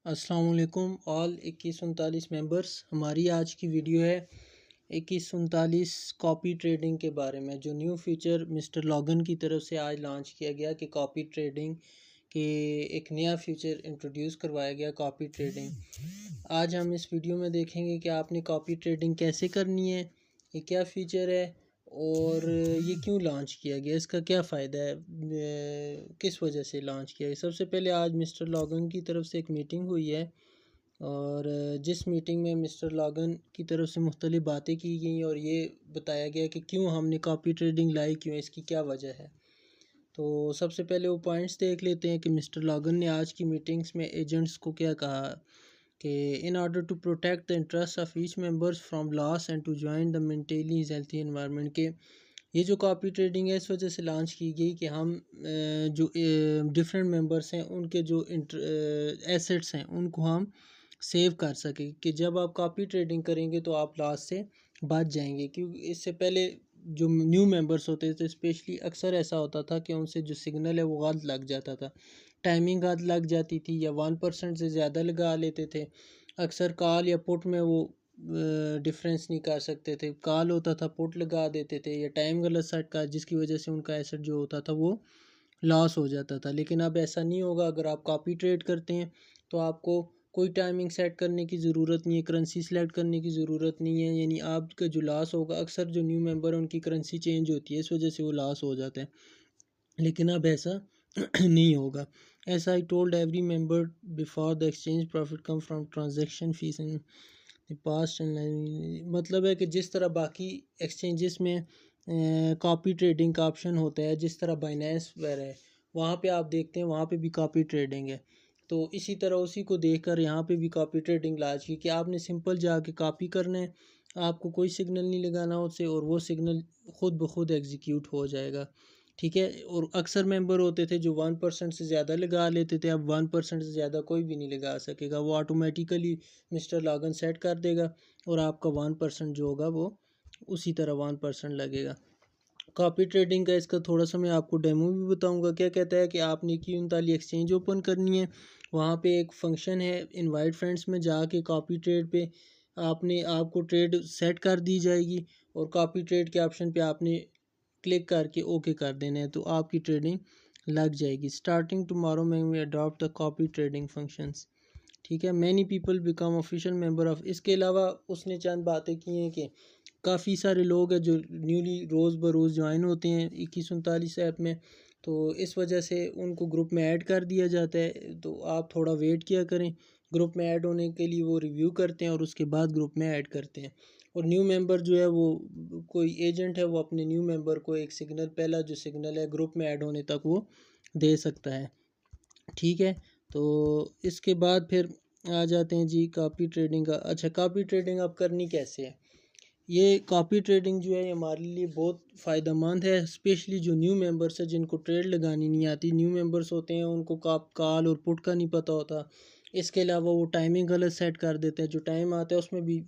अस्सलाम वालेकुम all 2139 members. हमारी आज की वीडियो है 2139 कॉपी ट्रेडिंग के बारे में, जो न्यू फीचर मिस्टर लॉगन की तरफ से आज लॉन्च किया गया कि कॉपी ट्रेडिंग के एक नया फीचर इंट्रोड्यूस करवाया गया, कॉपी ट्रेडिंग। आज हम इस वीडियो में देखेंगे कि आपने कॉपी ट्रेडिंग कैसे करनी है, ये क्या फ़ीचर है और ये क्यों लॉन्च किया गया, इसका क्या फ़ायदा है, किस वजह से लॉन्च किया गया। सबसे पहले आज मिस्टर लॉगन की तरफ से एक मीटिंग हुई है और जिस मीटिंग में मिस्टर लॉगन की तरफ से मुख्तलिफ बातें की गई और ये बताया गया कि क्यों हमने कॉपी ट्रेडिंग लाई, क्यों, इसकी क्या वजह है। तो सबसे पहले वो पॉइंट्स देख लेते हैं कि मिस्टर लॉगन ने आज की मीटिंग्स में एजेंट्स को क्या कहा कि in order to protect the interest of each members from loss and to join the mentally healthy environment के ये जो कॉपी ट्रेडिंग है इस वजह से लॉन्च की गई कि हम जो डिफरेंट मेंबर्स हैं उनके जो एसेट्स हैं उनको हम सेव कर सकें कि जब आप कॉपी ट्रेडिंग करेंगे तो आप लॉस से बच जाएंगे। क्योंकि इससे पहले जो न्यू मेंबर्स होते थे स्पेशली अक्सर ऐसा होता था कि उनसे जो सिग्नल है वो गलत लग जाता था, टाइमिंग गलत लग जाती थी या 1% से ज़्यादा लगा लेते थे। अक्सर कॉल या पुट में वो डिफरेंस नहीं कर सकते थे, कॉल होता था पुट लगा देते थे या टाइम गलत सेट कर, जिसकी वजह से उनका एसेट जो होता था वो लॉस हो जाता था। लेकिन अब ऐसा नहीं होगा। अगर आप कॉपी ट्रेड करते हैं तो आपको कोई टाइमिंग सेट करने की ज़रूरत नहीं है, करेंसी सेलेक्ट करने की ज़रूरत नहीं है। यानी आपका जो लॉस होगा, अक्सर जो न्यू मेंबर है उनकी करेंसी चेंज होती है, इस वजह से वो लॉस हो जाता है, लेकिन अब ऐसा नहीं होगा। S I told every member before the exchange profit come from transaction fees in past and, मतलब है कि जिस तरह बाकी एक्सचेंजेस में कॉपी ट्रेडिंग का ऑप्शन होता है, जिस तरह बाइनेंस वगैरह है वहाँ पे आप देखते हैं वहाँ पे भी कॉपी ट्रेडिंग है, तो इसी तरह उसी को देखकर यहाँ पे भी कॉपी ट्रेडिंग लाज की कि आपने सिंपल जाके कॉपी करना है, आपको कोई सिग्नल नहीं लगाना उससे और वो सिग्नल खुद ब खुद एग्जीक्यूट हो जाएगा। ठीक है। और अक्सर मेंबर होते थे जो 1% से ज़्यादा लगा लेते थे, अब 1% से ज़्यादा कोई भी नहीं लगा सकेगा, वो ऑटोमेटिकली मिस्टर लॉगन सेट कर देगा और आपका 1% जो होगा वो उसी तरह 1% लगेगा। कॉपी ट्रेडिंग का इसका थोड़ा सा मैं आपको डेमो भी बताऊंगा। क्या कहता है कि आपने की उनताली एक्सचेंज ओपन करनी है, वहाँ पे एक फंक्शन है इनवाइट फ्रेंड्स में जाके कॉपी ट्रेड पे आपको ट्रेड सेट कर दी जाएगी और कॉपी ट्रेड के ऑप्शन पे आपने क्लिक करके ओके कर देना है तो आपकी ट्रेडिंग लग जाएगी। स्टार्टिंग टुमारो में we adopt the copy trading functions. ठीक है। Many people become official member of, इसके अलावा उसने चंद बातें की हैं कि काफ़ी सारे लोग हैं जो न्यूली रोज़ बरोज़ ज्वाइन होते हैं 2139 ऐप में, तो इस वजह से उनको ग्रुप में ऐड कर दिया जाता है। तो आप थोड़ा वेट किया करें, ग्रुप में ऐड होने के लिए वो रिव्यू करते हैं और उसके बाद ग्रुप में ऐड करते हैं। और न्यू मेंबर जो है वो कोई एजेंट है वो अपने न्यू मेंबर को एक सिग्नल, पहला जो सिग्नल है ग्रुप में ऐड होने तक वो दे सकता है। ठीक है। तो इसके बाद फिर आ जाते हैं जी कॉपी ट्रेडिंग का। अच्छा, कॉपी ट्रेडिंग अब करनी कैसे है। ये कॉपी ट्रेडिंग जो है ये हमारे लिए बहुत फ़ायदेमंद है, स्पेशली जो न्यू मेंबर्स है जिनको ट्रेड लगानी नहीं आती। न्यू मेंबर्स होते हैं उनको कॉल और पुट का नहीं पता होता। इसके अलावा वो टाइमिंग गलत सेट कर देते हैं, जो टाइम आता है उसमें भी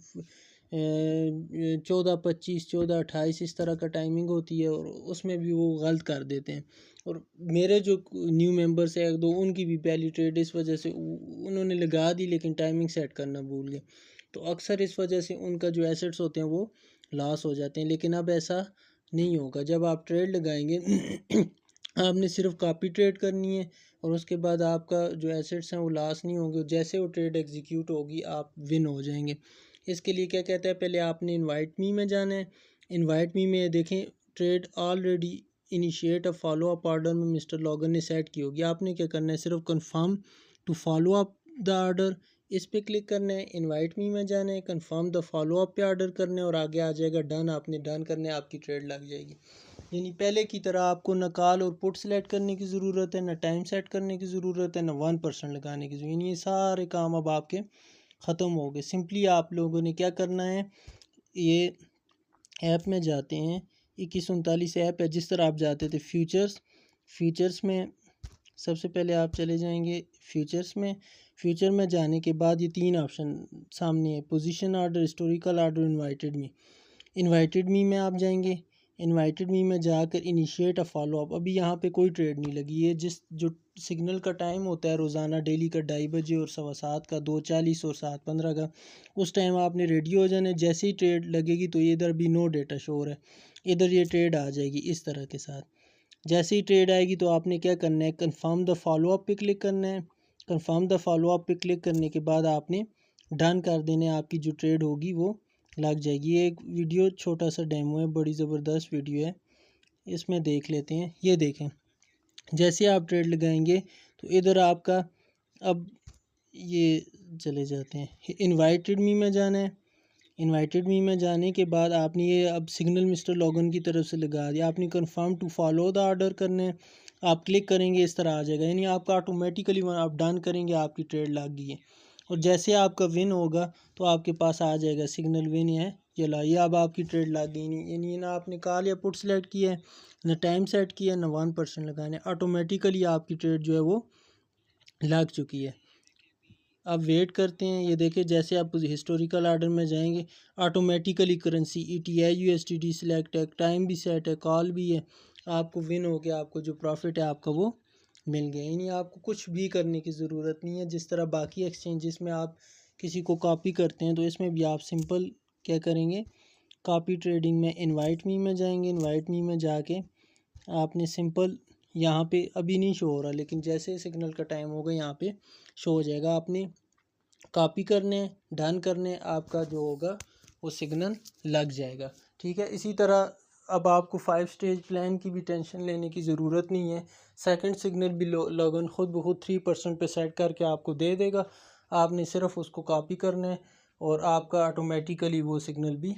14:25 14:28 इस तरह का टाइमिंग होती है और उसमें भी वो गलत कर देते हैं। और मेरे जो न्यू मेंबर्स है एक दो, उनकी भी पहली ट्रेड इस वजह से उन्होंने लगा दी लेकिन टाइमिंग सेट करना भूल गए, तो अक्सर इस वजह से उनका जो एसेट्स होते हैं वो लॉस हो जाते हैं। लेकिन अब ऐसा नहीं होगा। जब आप ट्रेड लगाएंगे आपने सिर्फ कॉपी ट्रेड करनी है और उसके बाद आपका जो एसेट्स हैं वो लॉस नहीं होंगे, जैसे वो ट्रेड एग्जीक्यूट होगी आप विन हो जाएंगे। इसके लिए क्या कहता है, पहले आपने इनवाइट मी में जाना है। इनवाइट मी में देखें trade already initiate a follow up order में मिस्टर लॉगन ने सेट की होगी। आपने क्या करना है, सिर्फ confirm to follow up the order, इस पे क्लिक करना है। इनवाइट मी में जाना है, कंफर्म द फॉलो अप पे ऑर्डर करना है और आगे आ जाएगा डन। आपने डन करना है, आपकी ट्रेड लग जाएगी। यानी पहले की तरह आपको न कॉल और पुट सेलेक्ट करने की ज़रूरत है, न टाइम सेट करने की ज़रूरत है, न 1% लगाने की ज़रूरत। यानी ये सारे काम अब आपके ख़त्म हो गए। सिंपली आप लोगों ने क्या करना है, ये ऐप में जाते हैं, 2139 ऐप है, जिस तरह आप जाते थे फ्यूचर्स में सबसे पहले आप चले जाएंगे फ्यूचर्स में। फ्यूचर में जाने के बाद ये तीन ऑप्शन सामने है, position order, historical order, invited me. Invited me में आप जाएंगे। इनवाइटेड मी में जाकर इनिशिएट अ फॉलो अप। अभी यहाँ पे कोई ट्रेड नहीं लगी है। जो सिग्नल का टाइम होता है रोज़ाना डेली का 2:30 बजे और 7:15 का, 2:40 और 7:15 का, उस टाइम आपने रेडी हो जाना है। जैसे ही ट्रेड लगेगी तो ये इधर भी नो डेटा शो हो रहा है, इधर ये ट्रेड आ जाएगी इस तरह के साथ। जैसे ही ट्रेड आएगी तो आपने क्या करना है, कंफर्म द फॉलो अप पे क्लिक करना है। कंफर्म द फॉलो अप पे क्लिक करने के बाद आपने डन कर देना है, आपकी जो ट्रेड होगी वो लग जाएगी। ये एक वीडियो छोटा सा डेमो है, बड़ी ज़बरदस्त वीडियो है, इसमें देख लेते हैं। ये देखें, जैसे आप ट्रेड लगाएंगे तो इधर आपका अब ये चले जाते हैं, इनवाइटेड मी में जाना है। इनवाइटेड मी में जाने के बाद आपने ये अब सिग्नल मिस्टर लॉगन की तरफ से लगा दिया। आपने confirm to follow the order करना है, आप क्लिक करेंगे इस तरह आ जाएगा, यानी आपका ऑटोमेटिकली आप डन करेंगे, आपकी ट्रेड लग गई है। और जैसे आपका विन होगा तो आपके पास आ जाएगा सिग्नल विन है ये ला, ये अब आपकी ट्रेड लग गई। नहीं यानी ना आपने कॉल या पुट सेलेक्ट किया है, ना टाइम सेट किया, ना 1% लगाने, ऑटोमेटिकली आपकी ट्रेड जो है वो लग चुकी है। अब वेट करते हैं। ये देखिए, जैसे आप हिस्टोरिकल ऑर्डर में जाएंगे automatically currency ETI USDT select है, टाइम भी सेट है, कॉल भी है, आपको विन हो गया, आपको जो प्रॉफिट है आपका वो मिल गया। यानी आपको कुछ भी करने की ज़रूरत नहीं है। जिस तरह बाकी एक्सचेंजेस में आप किसी को कॉपी करते हैं तो इसमें भी आप सिंपल क्या करेंगे, कॉपी ट्रेडिंग में इनवाइट मी में जाएंगे। इनवाइट मी में जाके आपने सिंपल यहाँ पे अभी नहीं शो हो रहा, लेकिन जैसे सिग्नल का टाइम होगा यहाँ पे शो हो जाएगा। आपने कॉपी करने, डन करने, आपका जो होगा वो सिग्नल लग जाएगा। ठीक है, इसी तरह अब आपको 5 स्टेज प्लान की भी टेंशन लेने की ज़रूरत नहीं है। सेकंड सिग्नल भी लॉगन खुद ब खुद 3% पे सेट करके आपको दे देगा। आपने सिर्फ उसको कॉपी करना है और आपका ऑटोमेटिकली वो सिग्नल भी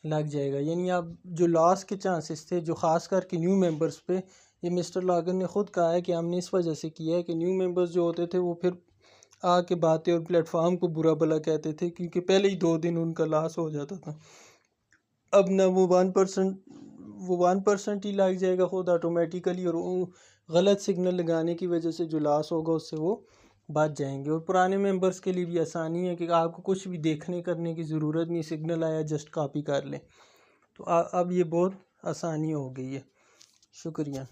लग जाएगा। यानी आप जो लॉस के चांसेस थे, जो ख़ास करके न्यू मेंबर्स पे, ये मिस्टर लॉगन ने ख़ुद कहा है कि हमने इस वजह से किया है कि न्यू मेंबर्स जो होते थे वो फिर आके बातें और प्लेटफॉर्म को बुरा भला कहते थे, क्योंकि पहले ही 2 दिन उनका लॉस हो जाता था। अब ना वो 1% ही लग जाएगा खुद ऑटोमेटिकली, और गलत सिग्नल लगाने की वजह से जो लॉस होगा उससे वो बच जाएंगे। और पुराने मेंबर्स के लिए भी आसानी है कि आपको कुछ भी देखने करने की ज़रूरत नहीं, सिग्नल आया जस्ट कॉपी कर लें। तो अब ये बहुत आसानी हो गई है। शुक्रिया।